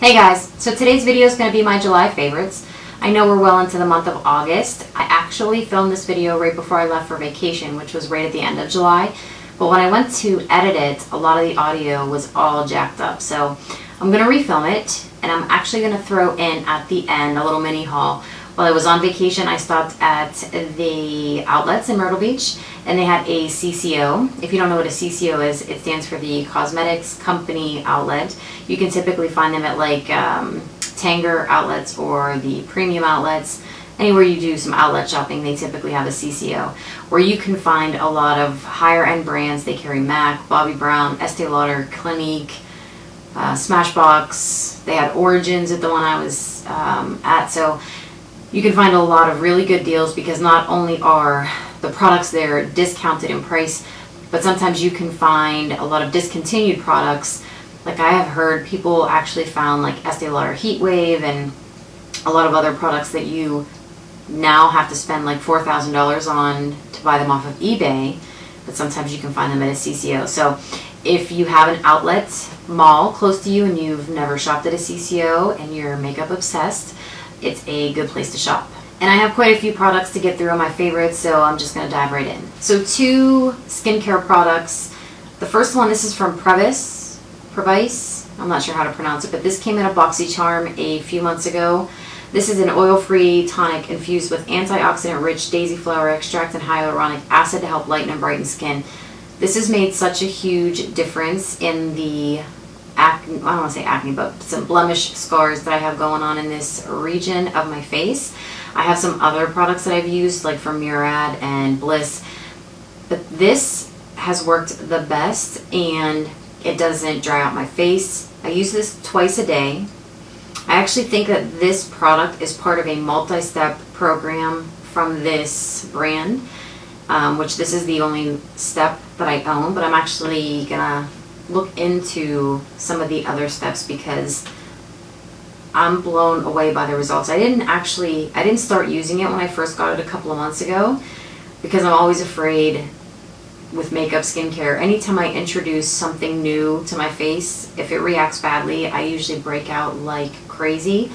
Hey guys, so today's video is going to be my July favorites. I know we're well into the month of August. I actually filmed this video right before I left for vacation, which was right at the end of July. But when I went to edit it, a lot of the audio was all jacked up. So I'm going to refilm it, and I'm actually going to throw in at the end a little mini haul. While I was on vacation, I stopped at the outlets in Myrtle Beach, and they had a CCO. If you don't know what a CCO is, it stands for the Cosmetics Company Outlet. You can typically find them at like Tanger outlets or the premium outlets. Anywhere you do some outlet shopping, they typically have a CCO, where you can find a lot of higher end brands. They carry MAC, Bobbi Brown, Estee Lauder, Clinique, Smashbox. They had Origins at the one I was at. So you can find a lot of really good deals, because not only are the products there discounted in price, but sometimes you can find a lot of discontinued products. Like I have heard people actually found like Estee Lauder Heat Wave and a lot of other products that you now have to spend like $4,000 on to buy them off of eBay, but sometimes you can find them at a CCO. So if you have an outlet mall close to you and you've never shopped at a CCO and you're makeup obsessed, it's a good place to shop. And I have quite a few products to get through on my favorites, so I'm just going to dive right in. So 2 skincare products. The first one, this is from Previse. I'm not sure how to pronounce it, but this came in a BoxyCharm a few months ago. This is an oil-free tonic infused with antioxidant-rich daisy flower extract and hyaluronic acid to help lighten and brighten skin. This has made such a huge difference in the acne, I don't want to say acne, but some blemish scars that I have going on in this region of my face. I have some other products that I've used, like from Murad and Bliss, but this has worked the best, and it doesn't dry out my face. I use this twice a day. I actually think that this product is part of a multi-step program from this brand, which this is the only step that I own, but I'm actually gonna look into some of the other steps because I'm blown away by the results. I didn't start using it when I first got it a couple of months ago, because I'm always afraid with makeup skincare. Anytime I introduce something new to my face, if it reacts badly, I usually break out like crazy.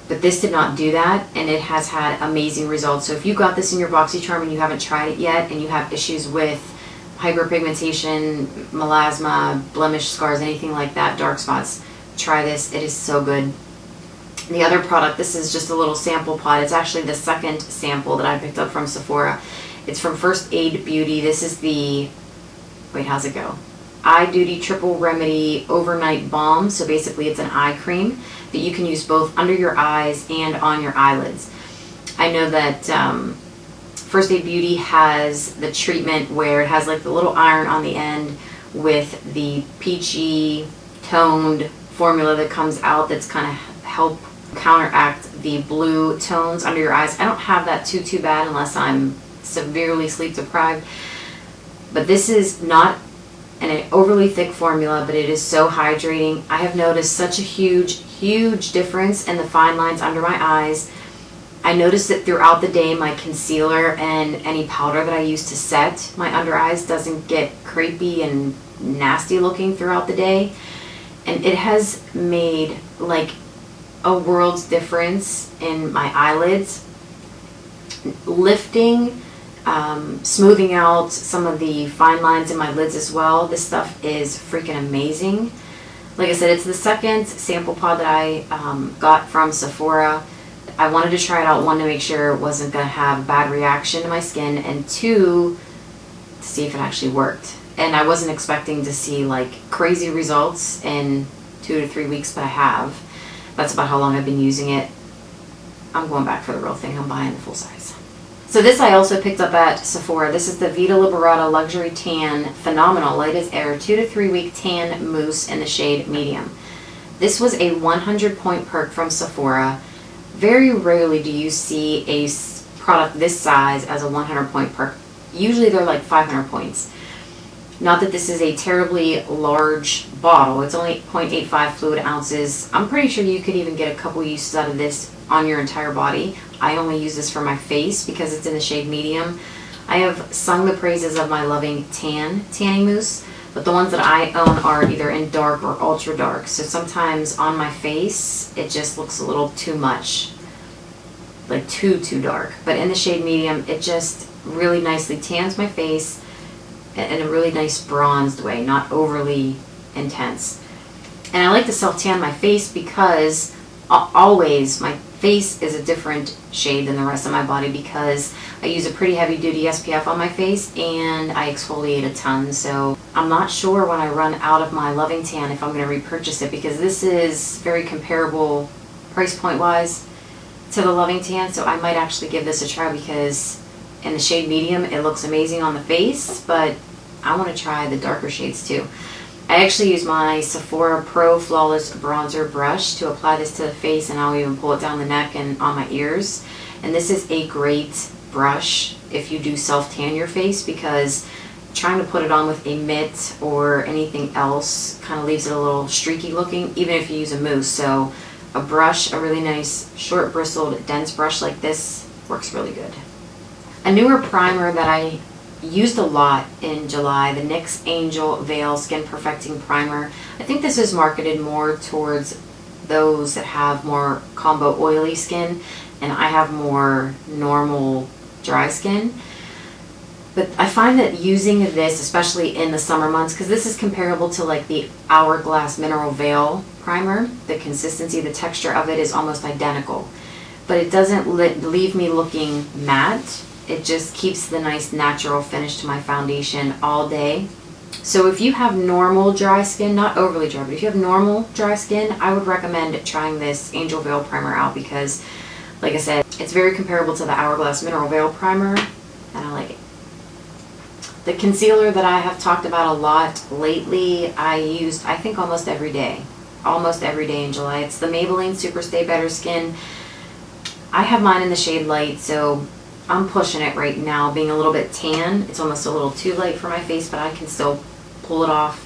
But this did not do that, and it has had amazing results. So if you got this in your BoxyCharm and you haven't tried it yet, and you have issues with hyperpigmentation, melasma, blemish scars, anything like that, dark spots, try this. It is so good. The other product, this is just a little sample pot. It's actually the second sample that I picked up from Sephora. It's from First Aid Beauty. This is the, wait, how's it go? Eye Duty Triple Remedy Overnight Balm. So basically it's an eye cream that you can use both under your eyes and on your eyelids. I know that First Aid Beauty has the treatment where it has like the little iron on the end with the peachy toned formula that comes out that's kind of help counteract the blue tones under your eyes. I don't have that too bad unless I'm severely sleep deprived, but this is not an overly thick formula, but it is so hydrating. I have noticed such a huge difference in the fine lines under my eyes. I noticed that throughout the day my concealer and any powder that I use to set my under eyes doesn't get crepey and nasty looking throughout the day, and it has made like a world's difference in my eyelids, lifting, smoothing out some of the fine lines in my lids as well. This stuff is freaking amazing. Like I said, it's the second sample pod that I got from Sephora. I wanted to try it out, one, to make sure it wasn't going to have a bad reaction to my skin, and 2, to see if it actually worked. And I wasn't expecting to see like crazy results in 2 to 3 weeks, but I have. That's about how long I've been using it. I'm going back for the real thing. I'm buying the full size. So this I also picked up at Sephora. This is the Vita Liberata Luxury Tan Phenomenal Light as Air 2 to 3 week tan mousse in the shade medium. This was a 100 point perk from Sephora. Very rarely do you see a product this size as a 100 point perk. Usually they're like 500 points. Not that this is a terribly large bottle. It's only 0.85 fluid ounces. I'm pretty sure you could even get a couple uses out of this on your entire body. I only use this for my face because it's in the shade medium. I have sung the praises of my loving tanning mousse, but the ones that I own are either in dark or ultra dark. So sometimes on my face, it just looks a little too much, like too dark. But in the shade medium, it just really nicely tans my face in a really nice bronzed way, not overly intense. And I like to self-tan my face because always my face is a different shade than the rest of my body, because I use a pretty heavy duty SPF on my face and I exfoliate a ton. So I'm not sure when I run out of my Loving Tan if I'm going to repurchase it, because this is very comparable price point wise to the Loving Tan. So I might actually give this a try, because in the shade medium it looks amazing on the face, but I want to try the darker shades too. I actually use my Sephora Pro Flawless Bronzer brush to apply this to the face, and I'll even pull it down the neck and on my ears. And this is a great brush if you do self-tan your face, because trying to put it on with a mitt or anything else kind of leaves it a little streaky looking, even if you use a mousse. So a brush, a really nice short bristled dense brush like this works really good. A newer primer that I used a lot in July, the NYX Angel Veil Skin Perfecting Primer. I think this is marketed more towards those that have more combo oily skin, and I have more normal dry skin. But I find that using this, especially in the summer months, because this is comparable to like the Hourglass Mineral Veil Primer, the consistency, the texture of it is almost identical. But it doesn't leave me looking matte. It just keeps the nice natural finish to my foundation all day. So if you have normal dry skin, not overly dry, but if you have normal dry skin, I would recommend trying this Angel Veil Primer out, because like I said, it's very comparable to the Hourglass Mineral Veil Primer, and I like it. The concealer that I have talked about a lot lately, I used I think almost every day in July. It's the Maybelline Superstay Better Skin. I have mine in the shade light, so I'm pushing it right now, being a little bit tan. It's almost a little too light for my face, but I can still pull it off.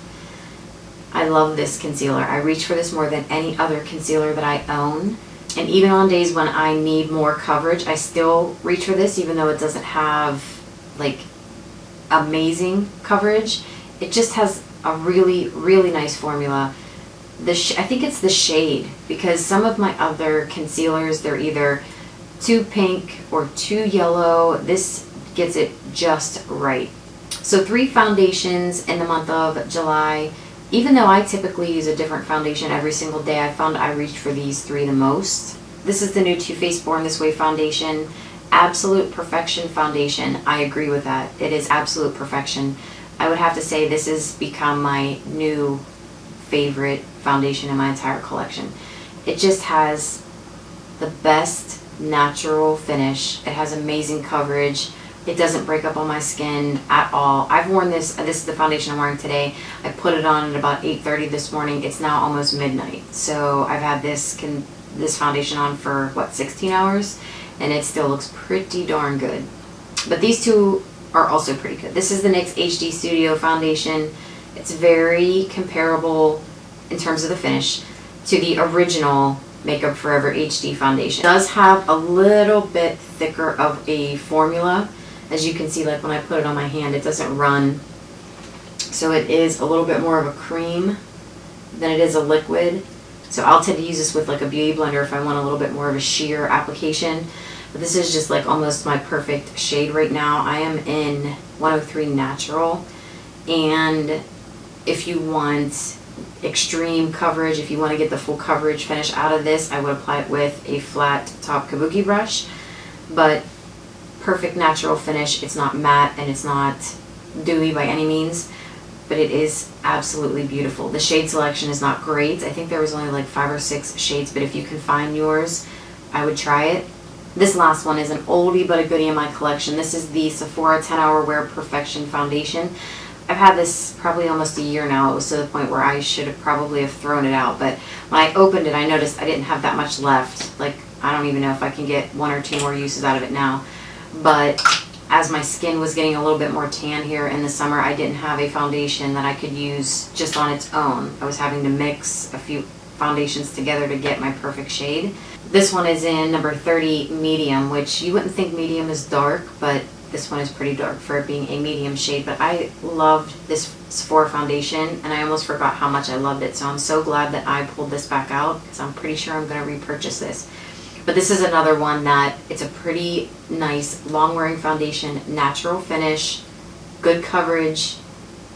I love this concealer. I reach for this more than any other concealer that I own. And even on days when I need more coverage, I still reach for this, even though it doesn't have like amazing coverage. It just has a really, really nice formula. I think it's the shade, because some of my other concealers, they're either too pink or too yellow. This gets it just right. So 3 foundations in the month of July. Even though I typically use a different foundation every single day, I found I reached for these 3 the most. This is the new Too Faced Born This Way foundation. Absolute perfection foundation. I agree with that. It is absolute perfection. I would have to say this has become my new favorite foundation in my entire collection. It just has the best natural finish. It has amazing coverage. It doesn't break up on my skin at all. I've worn this. This is the foundation I'm wearing today. I put it on at about 8:30 this morning. It's now almost midnight. So I've had this foundation on for, what, 16 hours? And it still looks pretty darn good. But these 2 are also pretty good. This is the NYX HD Studio foundation. It's very comparable in terms of the finish to the original Makeup Forever HD foundation. It does have a little bit thicker of a formula. As you can see, like when I put it on my hand, it doesn't run. So it is a little bit more of a cream than it is a liquid. So I'll tend to use this with like a beauty blender if I want a little bit more of a sheer application. But this is just like almost my perfect shade right now. I am in 103 Natural. And if you want extreme coverage, if you want to get the full coverage finish out of this, I would apply it with a flat top kabuki brush. But perfect natural finish. It's not matte and it's not dewy by any means, but it is absolutely beautiful. The shade selection is not great. I think there was only like 5 or 6 shades, but if you can find yours, I would try it. This last one is an oldie but a goodie in my collection. This is the Sephora 10 Hour Wear Perfection Foundation. I've had this probably almost a year now. It was to the point where I should have probably have thrown it out, but when I opened it, I noticed I didn't have that much left. Like, I don't even know if I can get 1 or 2 more uses out of it now. But as my skin was getting a little bit more tan here in the summer, I didn't have a foundation that I could use just on its own. I was having to mix a few foundations together to get my perfect shade. This one is in number 30 medium, which you wouldn't think medium is dark, but This one is pretty dark for it being a medium shade, but I loved this Sephora foundation, and I almost forgot how much I loved it. So I'm so glad that I pulled this back out, because I'm pretty sure I'm going to repurchase this. But this is another one that it's a pretty nice long-wearing foundation, natural finish, good coverage.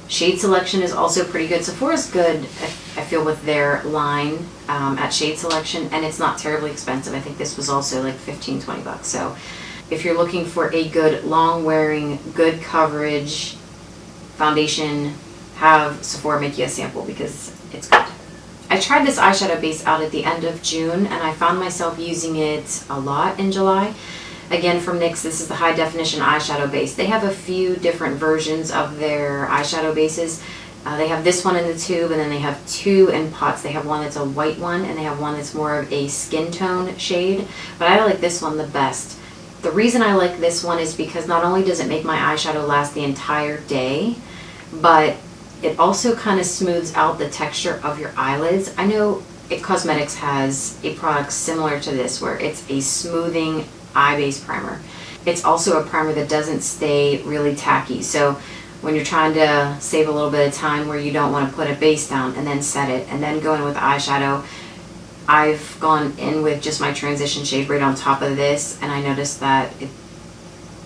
Shade selection is also pretty good. Sephora's good, I feel, with their line at shade selection, and it's not terribly expensive. I think this was also like 15-20 bucks. So if you're looking for a good long-wearing, good coverage foundation, have Sephora make you a sample, because it's good. I tried this eyeshadow base out at the end of June, and I found myself using it a lot in July. Again, from NYX, this is the high definition eyeshadow base. They have a few different versions of their eyeshadow bases. They have this one in the tube, and then they have two in pots. They have one that's a white one, and they have one that's more of a skin tone shade, but I like this one the best. The reason I like this one is because not only does it make my eyeshadow last the entire day, but it also kind of smooths out the texture of your eyelids. I know It Cosmetics has a product similar to this where it's a smoothing eye base primer. It's also a primer that doesn't stay really tacky. So when you're trying to save a little bit of time where you don't want to put a base down and then set it and then go in with eyeshadow, I've gone in with just my transition shade right on top of this, and I noticed that it,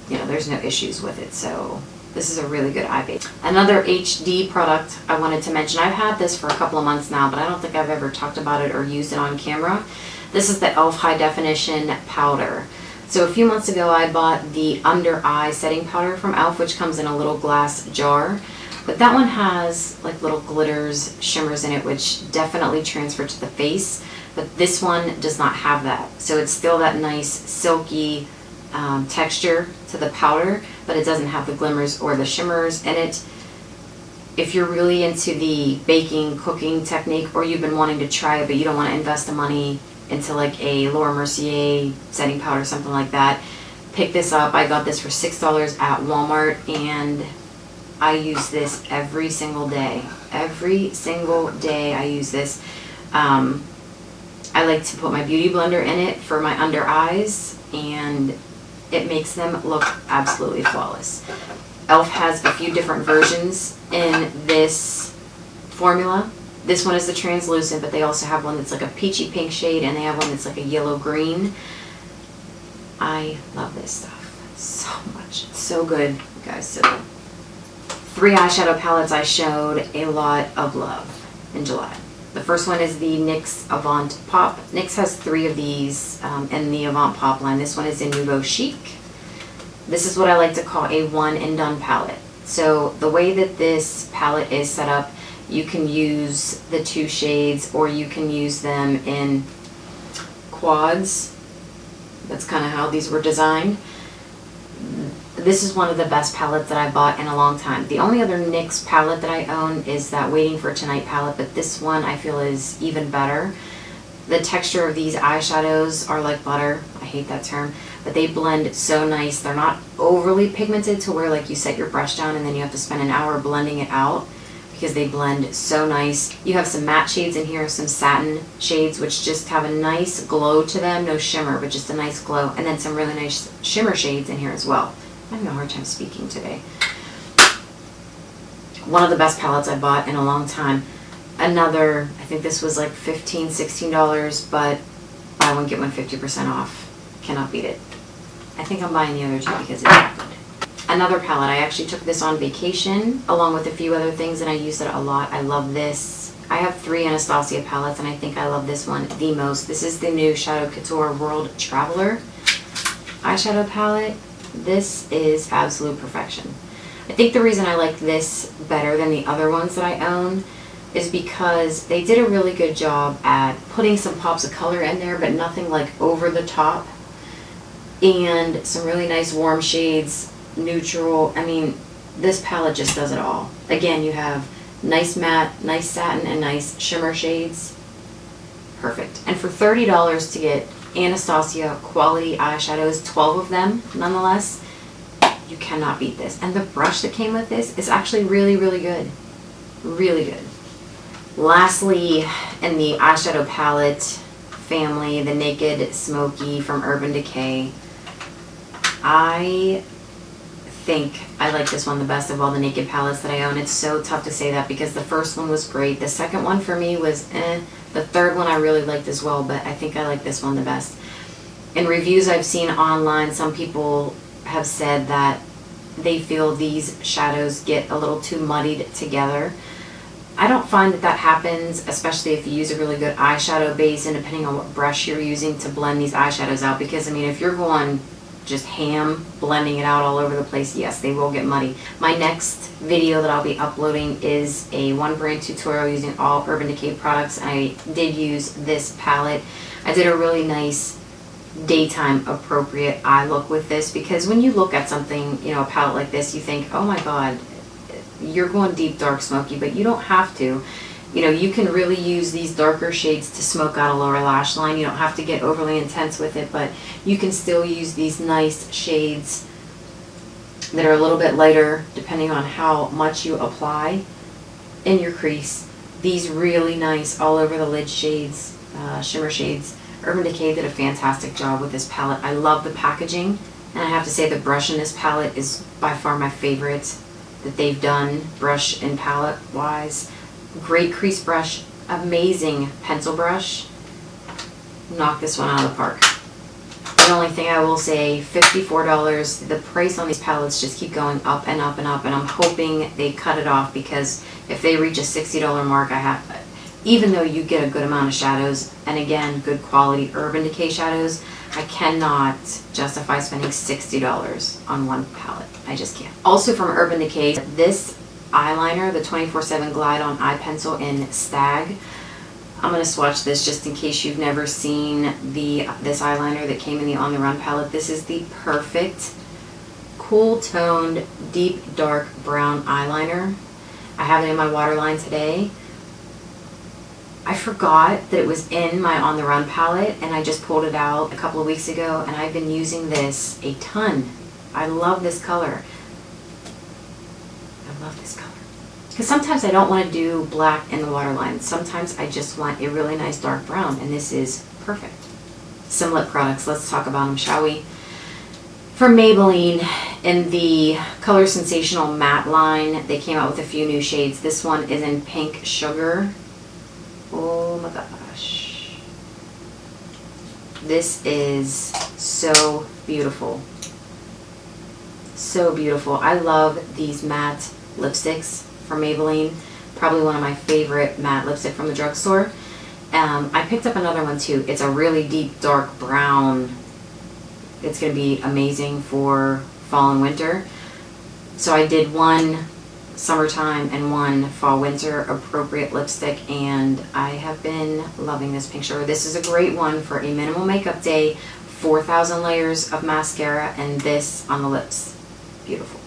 there's no issues with it. So this is a really good eye base. Another HD product I wanted to mention. I've had this for a couple of months now, but I don't think I've ever talked about it or used it on camera. This is the e.l.f. High Definition Powder. So a few months ago I bought the under eye setting powder from e.l.f., which comes in a little glass jar. But that one has like little glitters, shimmers in it, which definitely transfer to the face. But this one does not have that. So it's still that nice silky texture to the powder, but it doesn't have the glimmers or the shimmers in it. If you're really into the baking, cooking technique, or you've been wanting to try it but you don't want to invest the money into like a Laura Mercier setting powder, something like that, pick this up. I got this for $6 at Walmart, and I use this every single day. Every single day I use this. I like to put my beauty blender in it for my under eyes, and it makes them look absolutely flawless. e.l.f. has a few different versions in this formula. This one is the translucent, but they also have one that's like a peachy pink shade, and they have one that's like a yellow green. I love this stuff so much. It's so good, guys. So 3 eyeshadow palettes I showed a lot of love in July. The first one is the NYX Avant Pop. NYX has 3 of these in the Avant Pop line. This one is in Nouveau Chic. This is what I like to call a one and done palette. So the way that this palette is set up, you can use the 2 shades, or you can use them in quads. That's kind of how these were designed. This is one of the best palettes that I bought in a long time. The only other NYX palette that I own is that Waiting for Tonight palette, but this one I feel is even better. The texture of these eyeshadows are like butter. I hate that term, but they blend so nice. They're not overly pigmented to where like you set your brush down and then you have to spend an hour blending it out, because they blend so nice. You have some matte shades in here, some satin shades, which just have a nice glow to them. No shimmer, but just a nice glow. And then some really nice shimmer shades in here as well. I'm having a hard time speaking today. One of the best palettes I bought in a long time. Another, I think this was like $15, $16, but buy one, get one 50% off. Cannot beat it. I think I'm buying the other 2 because it's good. Another palette, I actually took this on vacation along with a few other things, and I use it a lot. I love this. I have 3 Anastasia palettes, and I think I love this one the most. This is the new Shadow Couture World Traveler eyeshadow palette. This is absolute perfection. I think the reason I like this better than the other ones that I own is because they did a really good job at putting some pops of color in there, but nothing like over the top, and some really nice warm shades, neutral. I mean, this palette just does it all. Again, you have nice matte, nice satin, and nice shimmer shades. Perfect. And for $30 to get Anastasia quality eyeshadows, 12 of them nonetheless, you cannot beat this. And the brush that came with this is actually really, really good. Really good. Lastly, in the eyeshadow palette family, the Naked Smoky from Urban Decay. I think I like this one the best of all the Naked palettes that I own. It's so tough to say that because the first one was great. The second one for me was eh. The third one I really liked as well, but I think I like this one the best. In reviews I've seen online, some people have said that they feel these shadows get a little too muddied together. I don't find that that happens, especially if you use a really good eyeshadow base and depending on what brush you're using to blend these eyeshadows out. Because, I mean, if you're going just ham, blending it out all over the place, yes, they will get muddy. My next video that I'll be uploading is a one brand tutorial using all Urban Decay products. I did use this palette. I did a really nice daytime appropriate eye look with this because when you look at something, you know, a palette like this, you think, oh my god, you're going deep dark smoky, but you don't have to. You know, you can really use these darker shades to smoke out a lower lash line. You don't have to get overly intense with it, but you can still use these nice shades that are a little bit lighter depending on how much you apply in your crease. These really nice all over the lid shades, shimmer shades. Urban Decay did a fantastic job with this palette. I love the packaging, and I have to say the brush in this palette is by far my favorite that they've done, brush and palette wise. Great crease brush, amazing pencil brush. Knock this one out of the park. The only thing I will say, $54. The price on these palettes just keep going up and up and up, and I'm hoping they cut it off because if they reach a $60 mark, even though you get a good amount of shadows, and again, good quality Urban Decay shadows, I cannot justify spending $60 on one palette. I just can't. Also from Urban Decay, this eyeliner, the 24/7 Glide On Eye Pencil in Stag. I'm going to swatch this just in case you've never seen this eyeliner that came in the On The Run palette. This is the perfect cool toned, deep dark brown eyeliner. I have it in my waterline today. I forgot that it was in my On The Run palette and I just pulled it out a couple of weeks ago and I've been using this a ton. I love this color. I love this color. Because sometimes I don't want to do black in the waterline. Sometimes I just want a really nice dark brown and this is perfect. Some lip products, let's talk about them, shall we? From Maybelline, in the Color Sensational matte line, they came out with a few new shades. This one is in Pink Sugar. Oh my gosh. This is so beautiful. So beautiful. I love these matte lipsticks from Maybelline. Probably one of my favorite matte lipstick from the drugstore. I picked up another one too. It's a really deep dark brown. It's going to be amazing for fall and winter. So I did one summertime and one fall winter appropriate lipstick and I have been loving this Pink Sugar. This is a great one for a minimal makeup day, 4,000 layers of mascara and this on the lips. Beautiful.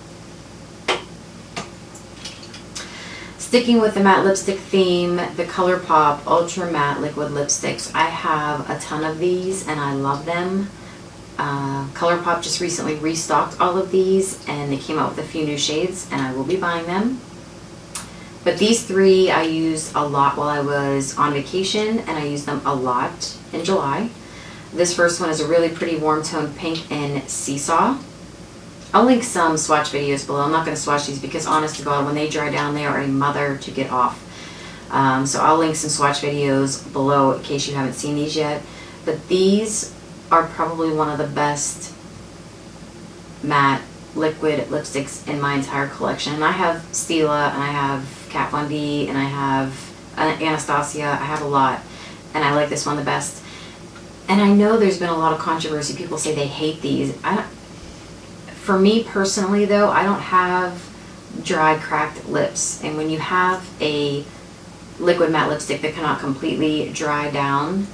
Sticking with the matte lipstick theme, the ColourPop Ultra Matte Liquid Lipsticks. I have a ton of these and I love them. ColourPop just recently restocked all of these and they came out with a few new shades and I will be buying them. But these three I used a lot while I was on vacation and I used them a lot in July. This first one is a really pretty warm toned pink in Seesaw. I'll link some swatch videos below. I'm not going to swatch these because honest to God, when they dry down, they are a mother to get off. So I'll link some swatch videos below in case you haven't seen these yet. But these are probably one of the best matte liquid lipsticks in my entire collection. And I have Stila, and I have Kat Von D, and I have Anastasia. I have a lot, and I like this one the best. And I know there's been a lot of controversy. People say they hate these. For me personally, though, I don't have dry, cracked lips. And when you have a liquid matte lipstick that cannot completely dry down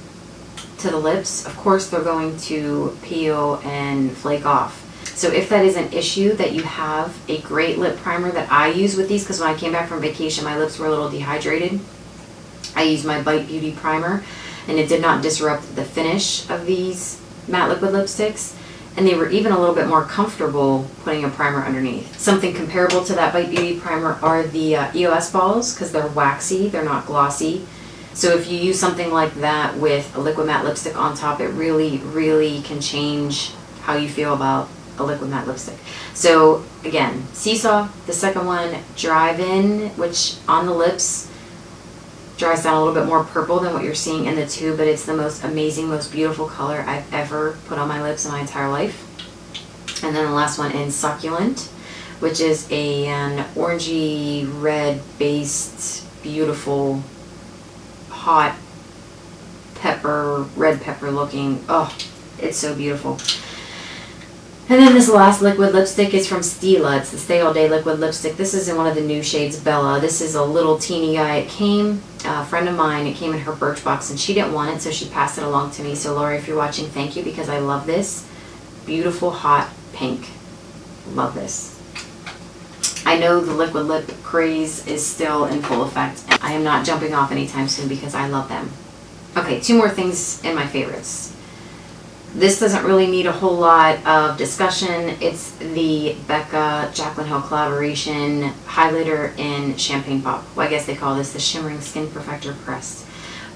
to the lips, of course they're going to peel and flake off. So if that is an issue, that you have a great lip primer that I use with these, because when I came back from vacation my lips were a little dehydrated. I used my Bite Beauty primer and it did not disrupt the finish of these matte liquid lipsticks, and they were even a little bit more comfortable putting a primer underneath. Something comparable to that Bite Beauty primer are the EOS balls, because they're waxy, they're not glossy. So if you use something like that with a liquid matte lipstick on top, it really, really can change how you feel about a liquid matte lipstick. So again, Seesaw, the second one, Drive In, which on the lips dries down a little bit more purple than what you're seeing in the tube, but it's the most amazing, most beautiful color I've ever put on my lips in my entire life. And then the last one in Succulent, which is an orangey red based, beautiful, hot pepper, red pepper looking. Oh, it's so beautiful. And then this last liquid lipstick is from Stila. It's the Stay All Day liquid lipstick. This is in one of the new shades, Bella. This is a little teeny guy. It came, a friend of mine, it came in her Birchbox, and she didn't want it, so she passed it along to me. So Laura, if you're watching, thank you, because I love this. Beautiful, hot pink. Love this. I know the liquid lip craze is still in full effect, and I am not jumping off anytime soon because I love them. Okay, 2 more things in my favorites. This doesn't really need a whole lot of discussion. It's the Becca Jaclyn Hill collaboration highlighter in Champagne Pop. Well, I guess they call this the Shimmering Skin Perfector Pressed.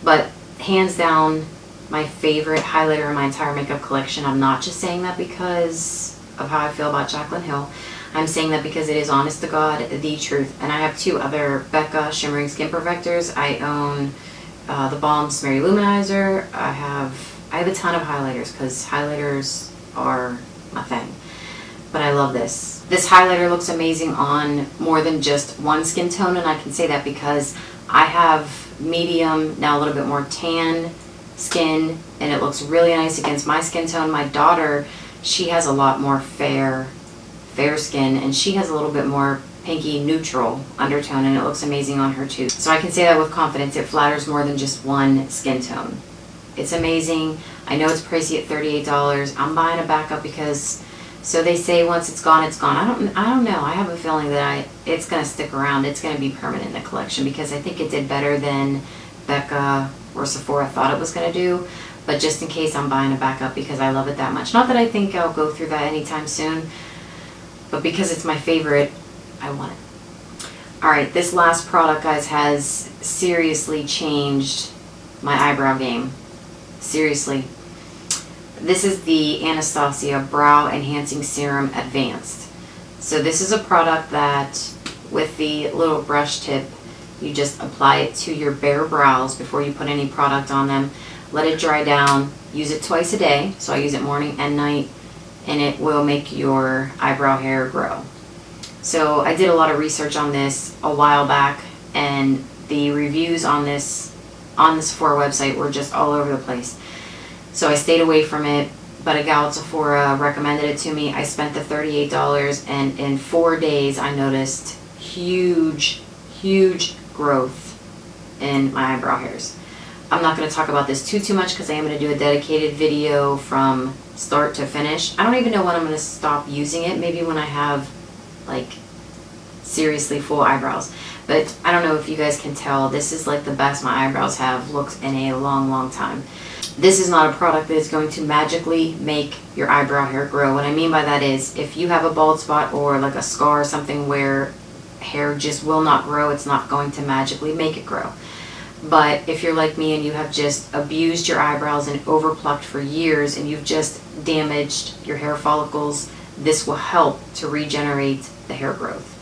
But hands down, my favorite highlighter in my entire makeup collection. I'm not just saying that because of how I feel about Jaclyn Hill. I'm saying that because it is, honest to God, the truth. And I have 2 other Becca Shimmering Skin Perfectors. I own the Balm Smeary Luminizer. I have a ton of highlighters because highlighters are my thing. But I love this. This highlighter looks amazing on more than just one skin tone, and I can say that because I have medium, now a little bit more tan skin, and it looks really nice against my skin tone. My daughter, she has a lot more fair skin, and she has a little bit more pinky neutral undertone, and it looks amazing on her too. So I can say that with confidence. It flatters more than just one skin tone. It's amazing. I know it's pricey at $38. I'm buying a backup because, so they say once it's gone, it's gone. I don't know. I have a feeling that it's going to stick around. It's going to be permanent in the collection because I think it did better than Becca or Sephora thought it was going to do. But just in case, I'm buying a backup because I love it that much. Not that I think I'll go through that anytime soon, but because it's my favorite, I want it. Alright, this last product, guys, has seriously changed my eyebrow game. Seriously. This is the Anastasia Brow Enhancing Serum Advanced. So this is a product that, with the little brush tip, you just apply it to your bare brows before you put any product on them. Let it dry down. Use it twice a day. So I use it morning and night, and it will make your eyebrow hair grow. So I did a lot of research on this a while back, and the reviews on this Sephora website were just all over the place. So I stayed away from it, but a gal at Sephora recommended it to me. I spent the $38, and in 4 days I noticed huge growth in my eyebrow hairs. I'm not going to talk about this too much because I am going to do a dedicated video from start to finish. I don't even know when I'm going to stop using it. Maybe when I have like seriously full eyebrows. But I don't know if you guys can tell, this is like the best my eyebrows have looked in a long time. This is not a product that is going to magically make your eyebrow hair grow. What I mean by that is, if you have a bald spot or like a scar or something where hair just will not grow, it's not going to magically make it grow. But if you're like me and you have just abused your eyebrows and overplucked for years and you've just damaged your hair follicles, this will help to regenerate the hair growth.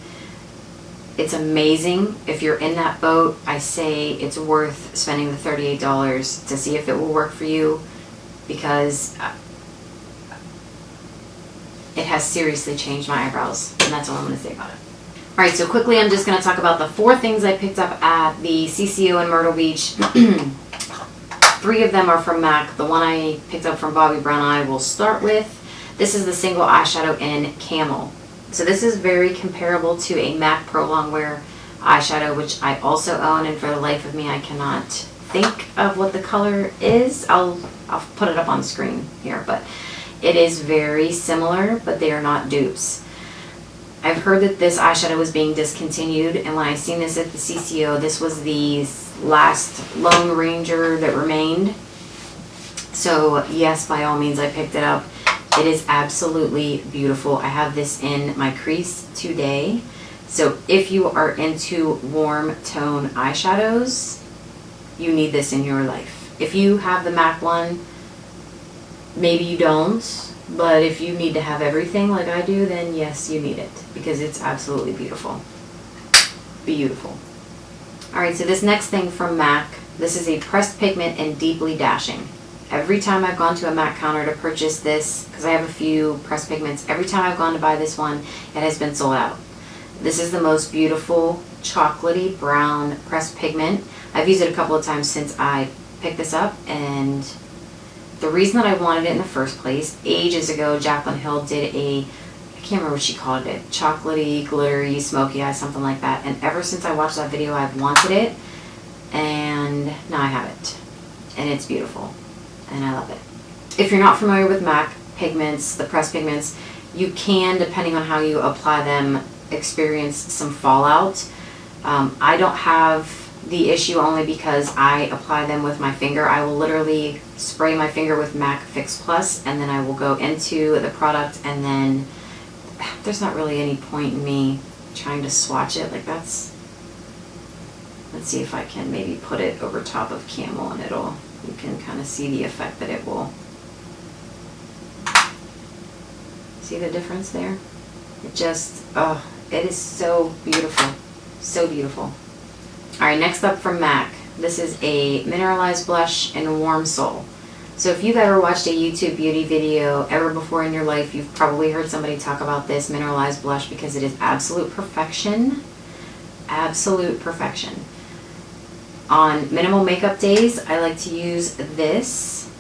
It's amazing. If you're in that boat, I say it's worth spending the $38 to see if it will work for you, because it has seriously changed my eyebrows, and that's all I'm going to say about it. Alright, so quickly I'm just going to talk about the 4 things I picked up at the CCO in Myrtle Beach. 3 of them are from MAC. The one I picked up from Bobbi Brown I will start with. This is the single eyeshadow in Camel. So this is very comparable to a MAC Pro Longwear eyeshadow, which I also own, and for the life of me I cannot think of what the color is. I'll put it up on the screen here, but it is very similar, but they are not dupes. I've heard that this eyeshadow was being discontinued, and when I seen this at the CCO, this was the last Lone Ranger that remained. So yes, by all means I picked it up. It is absolutely beautiful. I have this in my crease today. So if you are into warm tone eyeshadows, you need this in your life. If you have the MAC one, maybe you don't, But if you need to have everything like I do, then yes, you need it, because it's absolutely beautiful. Beautiful. Alright, so this next thing from MAC, this is a pressed pigment and deeply dashing. Every time I've gone to a MAC counter to purchase this, because I have a few pressed pigments, every time I've gone to buy this one, it has been sold out. This is the most beautiful chocolatey brown pressed pigment. I've used it a couple of times since I picked this up, and the reason that I wanted it in the first place, ages ago, Jaclyn Hill did a, I can't remember what she called it, chocolatey, glittery, smoky eye, something like that, and ever since I watched that video, I've wanted it, and now I have it, and it's beautiful. And I love it. If you're not familiar with MAC pigments, the pressed pigments, you can, depending on how you apply them, experience some fallout. I don't have the issue only because I apply them with my finger. I will literally spray my finger with MAC Fix Plus, and then I will go into the product, and then there's not really any point in me trying to swatch it. Like, that's, let's see if I can maybe put it over top of Camel, and it'll, you can kind of see the effect that it will. See the difference there? It just, oh, it is so beautiful. So beautiful. Alright, next up from MAC. This is a mineralized blush in Warm Soul. So if you've ever watched a YouTube beauty video ever before in your life, you've probably heard somebody talk about this mineralized blush, because it is absolute perfection. Absolute perfection. On minimal makeup days, I like to use this.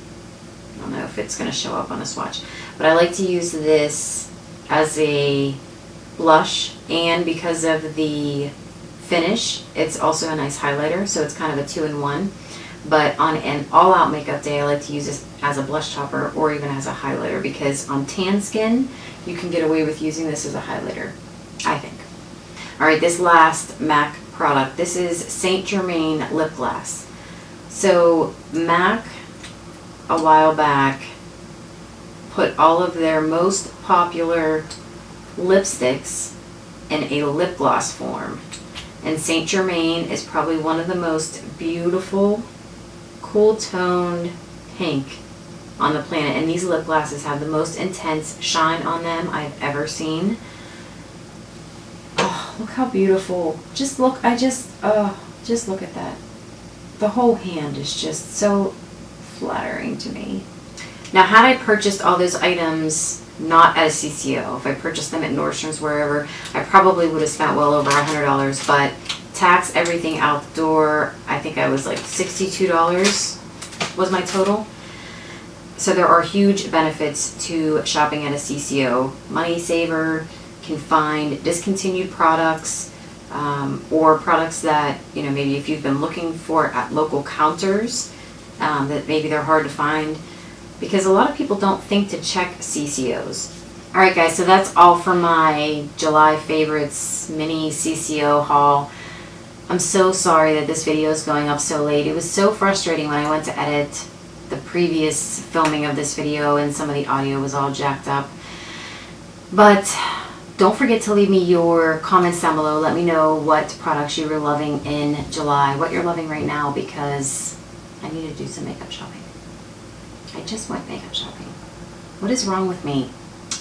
I don't know if it's going to show up on a swatch, but I like to use this as a blush, and because of the finish, it's also a nice highlighter, so it's kind of a 2-in-1. But on an all-out makeup day, I like to use this as a blush topper or even as a highlighter, because on tan skin, you can get away with using this as a highlighter, I think. Alright, this last MAC product. This is Saint Germain lip gloss. So MAC a while back put all of their most popular lipsticks in a lip gloss form, and Saint Germain is probably one of the most beautiful, cool toned pink on the planet, and these lip glosses have the most intense shine on them I've ever seen. Look how beautiful. Just look, just look at that. The whole hand is just so flattering to me. Now, had I purchased all those items not at a CCO, if I purchased them at Nordstrom's, wherever, I probably would have spent well over $100, but tax, everything out the door, I think I was like $62 was my total. So there are huge benefits to shopping at a CCO. Money saver. Can find discontinued products, or products that, you know, maybe if you've been looking for at local counters, that maybe they're hard to find, because a lot of people don't think to check CCOs. Alright guys, so that's all for my July favorites mini CCO haul. I'm so sorry that this video is going up so late. It was so frustrating when I went to edit the previous filming of this video and some of the audio was all jacked up. But don't forget to leave me your comments down below. Let me know what products you were loving in July, what you're loving right now, because I need to do some makeup shopping. I just went makeup shopping. What is wrong with me?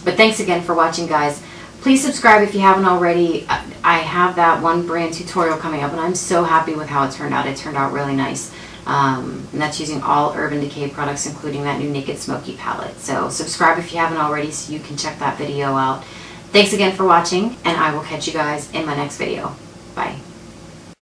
But thanks again for watching, guys. Please subscribe if you haven't already. I have that one brand tutorial coming up, and I'm so happy with how it turned out. It turned out really nice. And that's using all Urban Decay products, including that new Naked Smoky palette. So subscribe if you haven't already so you can check that video out. Thanks again for watching, and I will catch you guys in my next video.